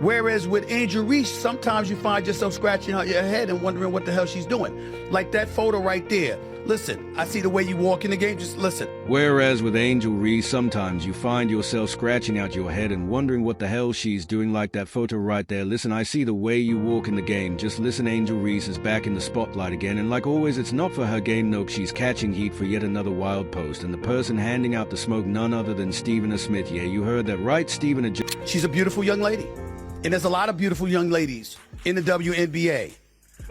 Whereas with Angel Reese, sometimes you find yourself scratching out your head and wondering what the hell she's doing. Like that photo right there. Listen, I see the way you walk in the game, just listen. Whereas with Angel Reese, sometimes you find yourself scratching out your head and wondering what the hell she's doing, like that photo right there. Listen, I see the way you walk in the game, just listen. Angel Reese is back in the spotlight again, and like always, it's not for her game. Nope, she's catching heat for yet another wild post, and the person handing out the smoke, none other than StephenASmith. Yeah, you heard that right, Stephen. She's a beautiful young lady, and there's a lot of beautiful young ladies in the WNBA.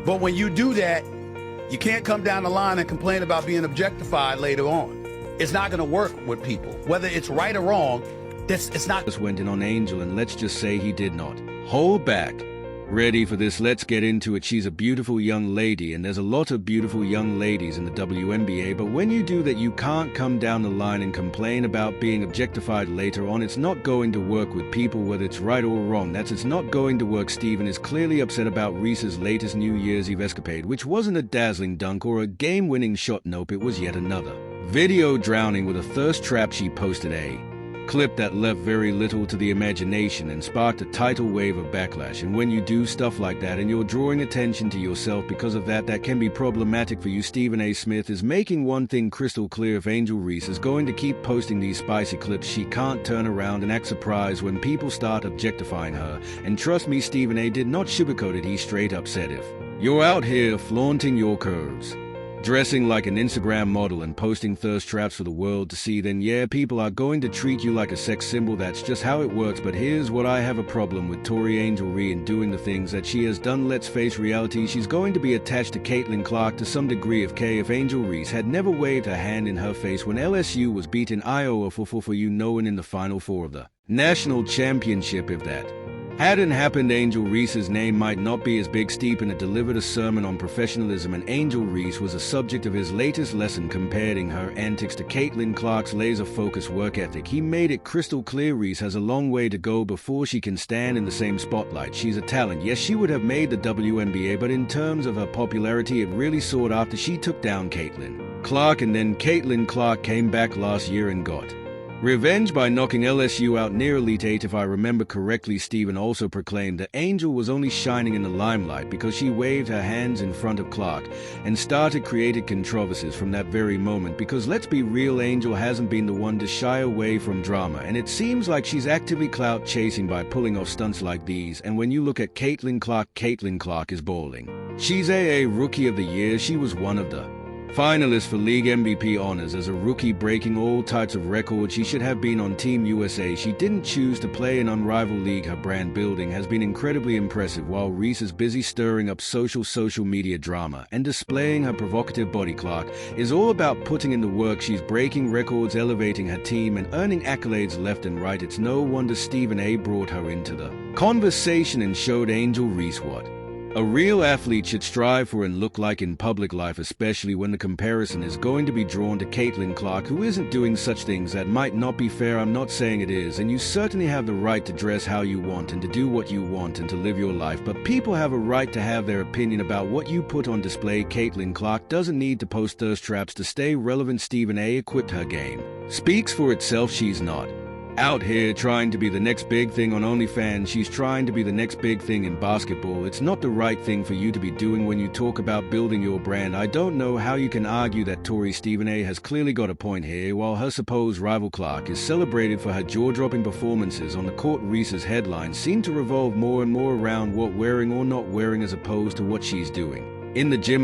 But when you do that, you can't come down the line and complain about being objectified later on. It's not going to work with people. Whether it's right or wrong, it's not. Just went in on Angel, and let's just say he did not hold back. Ready for this? Let's get into it. She's a beautiful young lady, and there's a lot of beautiful young ladies in the WNBA, but when you do that, you can't come down the line and complain about being objectified later on. It's not going to work with people, whether it's right or wrong. It's not going to work. Stephen is clearly upset about Reese's latest New Year's Eve escapade, which wasn't a dazzling dunk or a game-winning shot. Nope, it was yet another video drowning with a thirst trap. She posted a clip that left very little to the imagination and sparked a tidal wave of backlash. And when you do stuff like that and you're drawing attention to yourself because of that, that can be problematic for you. StephenASmith is making one thing crystal clear: if Angel Reese is going to keep posting these spicy clips, she can't turn around and act surprised when people start objectifying her. And trust me, Stephen A did not sugarcoat it. He straight up said, if you're out here flaunting your curves, dressing like an Instagram model, and posting thirst traps for the world to see, then yeah, people are going to treat you like a sex symbol. That's just how it works. But here's what I have a problem with: Tori Angel Reese and doing the things that she has done. Let's face reality, she's going to be attached to Caitlin Clark to some degree. If Angel Reese had never waved her hand in her face when LSU was beaten Iowa for you knowing in the Final Four of the national championship, if that hadn't happened, Angel Reese's name might not be as big. Stephen had delivered a sermon on professionalism, and Angel Reese was a subject of his latest lesson, comparing her antics to Caitlin Clark's laser-focused work ethic. He made it crystal clear Reese has a long way to go before she can stand in the same spotlight. She's a talent. Yes, she would have made the WNBA, but in terms of her popularity, it really soared after she took down Caitlin Clark, and then Caitlin Clark came back last year and got revenge by knocking LSU out near Elite Eight. If I remember correctly, Stephen also proclaimed that Angel was only shining in the limelight because she waved her hands in front of Clark, and started creating controversies from that very moment. Because let's be real, Angel hasn't been the one to shy away from drama, and it seems like she's actively clout chasing by pulling off stunts like these. And when you look at Caitlin Clark is balling. She's a Rookie of the Year. She was one of the finalists for league MVP honors as a rookie, breaking all types of records. She should have been on Team USA. She didn't choose to play an unrivaled league. Her brand building has been incredibly impressive, while Reese is busy stirring up social media drama and displaying her provocative body. Clark is all about putting in the work. She's breaking records, elevating her team, and earning accolades left and right. It's no wonder Stephen A brought her into the conversation and showed Angel Reese what a real athlete should strive for and look like in public life, especially when the comparison is going to be drawn to Caitlin Clark, who isn't doing such things. That might not be fair. I'm not saying it is, and you certainly have the right to dress how you want and to do what you want and to live your life, but people have a right to have their opinion about what you put on display. Caitlin Clark doesn't need to post thirst traps to stay relevant. Stephen A equipped. Her game speaks for itself. She's not out here trying to be the next big thing on OnlyFans. She's trying to be the next big thing in basketball. It's not the right thing for you to be doing when you talk about building your brand. I don't know how you can argue that Tori. Stephen A has clearly got a point here. While her supposed rival Clark is celebrated for her jaw-dropping performances on the court, Reese's headlines seem to revolve more and more around what wearing or not wearing, as opposed to what she's doing in the gym.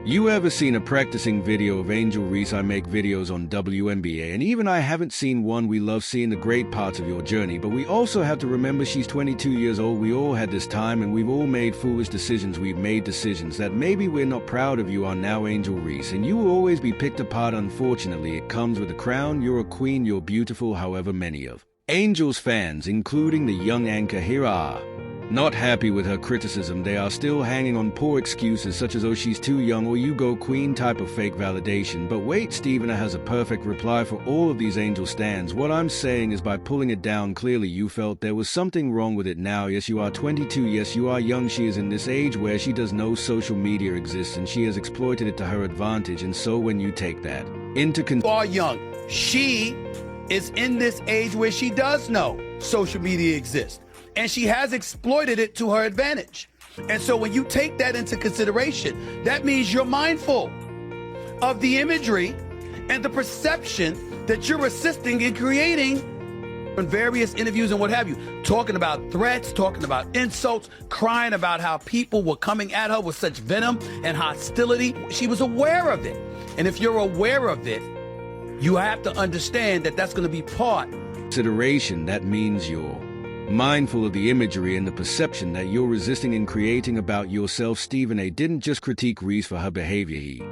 Have you ever seen a practicing video of Angel Reese? I make videos on WNBA, and even I haven't seen one. We love seeing the great parts of your journey, but we also have to remember she's 22 years old. We all had this time, and we've all made foolish decisions. We've made decisions that maybe we're not proud of. You are now Angel Reese, and you will always be picked apart. Unfortunately, it comes with a crown. You're a queen. You're beautiful. However, many of Angel's fans, including the young anchor here, are not happy with her criticism. They are still hanging on poor excuses such as, oh, she's too young, or you go queen type of fake validation. But wait, Stephen has a perfect reply for all of these Angel stans. What I'm saying is, by pulling it down, clearly you felt there was something wrong with it. Now, yes, you are 22, yes, you are young. She is in this age where she does know social media exists, and she has exploited it to her advantage. And so when you take that into are young, she is in this age where she does know social media exists. And she has exploited it to her advantage. And so when you take that into consideration, that means you're mindful of the imagery and the perception that you're assisting in creating in various interviews and what have you, talking about threats, talking about insults, crying about how people were coming at her with such venom and hostility. She was aware of it. And if you're aware of it, you have to understand that that's going to be part. Consideration, that means you're mindful of the imagery and the perception that you're resisting in creating about yourself. Stephen A. didn't just critique Reese for her behavior, he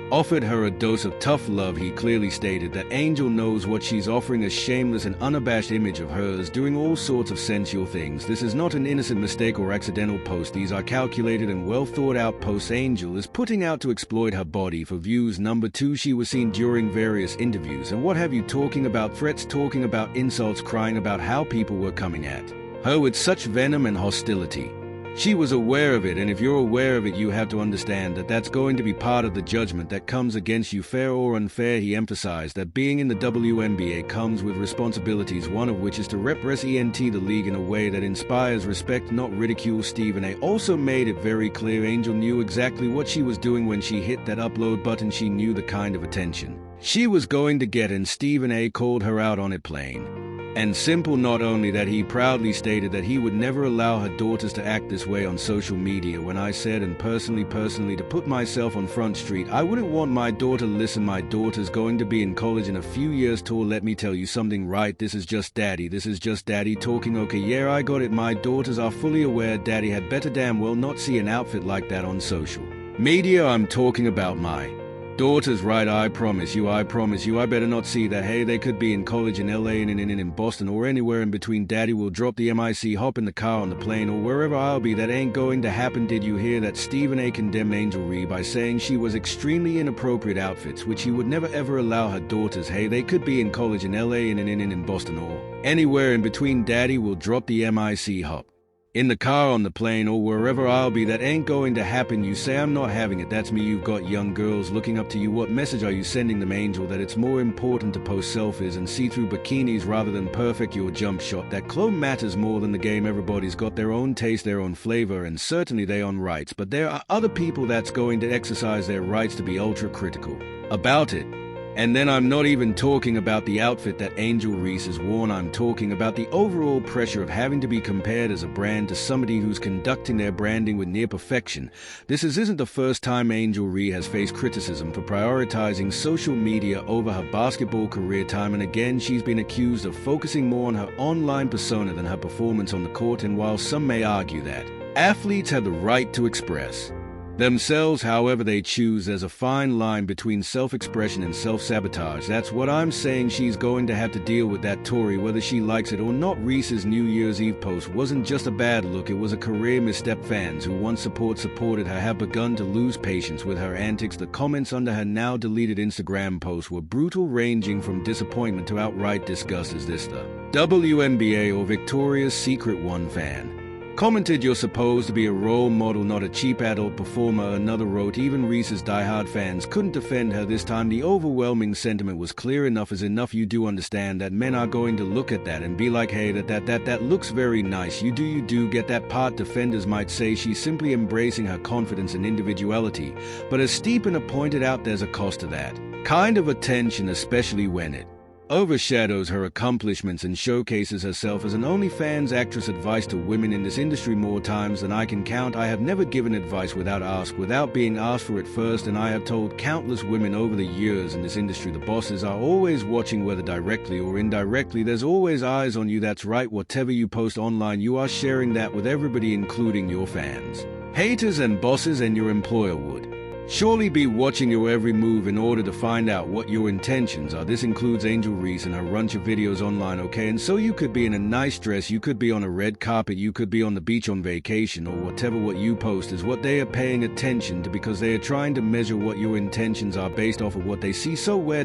offered her a dose of tough love. He clearly stated that Angel knows what she's offering, a shameless and unabashed image of hers doing all sorts of sensual things. This is not an innocent mistake or accidental post. These are calculated and well thought out posts Angel is putting out to exploit her body for views. Number 2, she was seen during various interviews and what have you talking about threats, talking about insults, crying about how people were coming at her with such venom and hostility. She was aware of it, and if you're aware of it, you have to understand that that's going to be part of the judgment that comes against you, fair or unfair. He emphasized that being in the WNBA comes with responsibilities, one of which is to represent the league in a way that inspires respect, not ridicule. Stephen A. also made it very clear Angel knew exactly what she was doing when she hit that upload button. She knew the kind of attention she was going to get, and Stephen A. called her out on it plain and simple. Not only that, he proudly stated that he would never allow her daughters to act this way on social media. When I said, and personally to put myself on Front Street, I wouldn't want my daughter. Listen, my daughter's going to be in college in a few years. Tall, let me tell you something, right? This is just daddy talking. Okay, yeah, I got it. My daughters are fully aware daddy had better damn well not see an outfit like that on social media. I'm talking about my daughters, right? I promise you, I better not see that. Hey, they could be in college in LA and in Boston or anywhere in between. Daddy will drop the MIC, hop in the car, on the plane, or wherever I'll be. That ain't going to happen. Did you hear that? Stephen A. condemned Angel Reese by saying she was extremely inappropriate outfits, which he would never ever allow her daughters. Hey, they could be in college in LA and in Boston or anywhere in between. Daddy will drop the MIC, hop in the car, on the plane, or wherever I'll be. That ain't going to happen. You say I'm not having it. That's me. You've got young girls looking up to you. What message are you sending them, Angel? That it's more important to post selfies and see-through bikinis rather than perfect your jump shot. That clone matters more than the game. Everybody's got their own taste, their own flavor, and certainly their own rights. But there are other people that's going to exercise their rights to be ultra critical about it. And then I'm not even talking about the outfit that Angel Reese has worn. I'm talking about the overall pressure of having to be compared as a brand to somebody who's conducting their branding with near perfection. This isn't the first time Angel Reese has faced criticism for prioritizing social media over her basketball career. Time and again, she's been accused of focusing more on her online persona than her performance on the court. And while some may argue that athletes have the right to express themselves however they choose, there's a fine line between self-expression and self-sabotage. That's what I'm saying. She's going to have to deal with that, Tory, whether she likes it or not. Reese's New Year's Eve post wasn't just a bad look, it was a career misstep. Fans who once supported her have begun to lose patience with her antics. The comments under her now deleted Instagram post were brutal, ranging from disappointment to outright disgust. Is this the WNBA or Victoria's Secret? One fan commented, "You're supposed to be a role model, not a cheap adult performer." Another wrote, "Even Reese's diehard fans couldn't defend her this time." The overwhelming sentiment was clear. Enough is enough. You do understand that men are going to look at that and be like, hey, that looks very nice. You do get that part. Defenders might say she's simply embracing her confidence and individuality. But as Stephen pointed out, there's a cost to that kind of attention, especially when it overshadows her accomplishments and showcases herself as an OnlyFans actress. Advice to women in this industry: more times than I can count, I have never given advice without being asked for it first, and I have told countless women over the years in this industry, the bosses are always watching, whether directly or indirectly. There's always eyes on you. That's right, whatever you post online, you are sharing that with everybody, including your fans, haters, and bosses, and your employer would surely be watching your every move in order to find out what your intentions are. This includes Angel Reese and her bunch of videos online, okay? And so you could be in a nice dress, you could be on a red carpet, you could be on the beach on vacation, or whatever. What you post is what they are paying attention to, because they are trying to measure what your intentions are based off of what they see. So where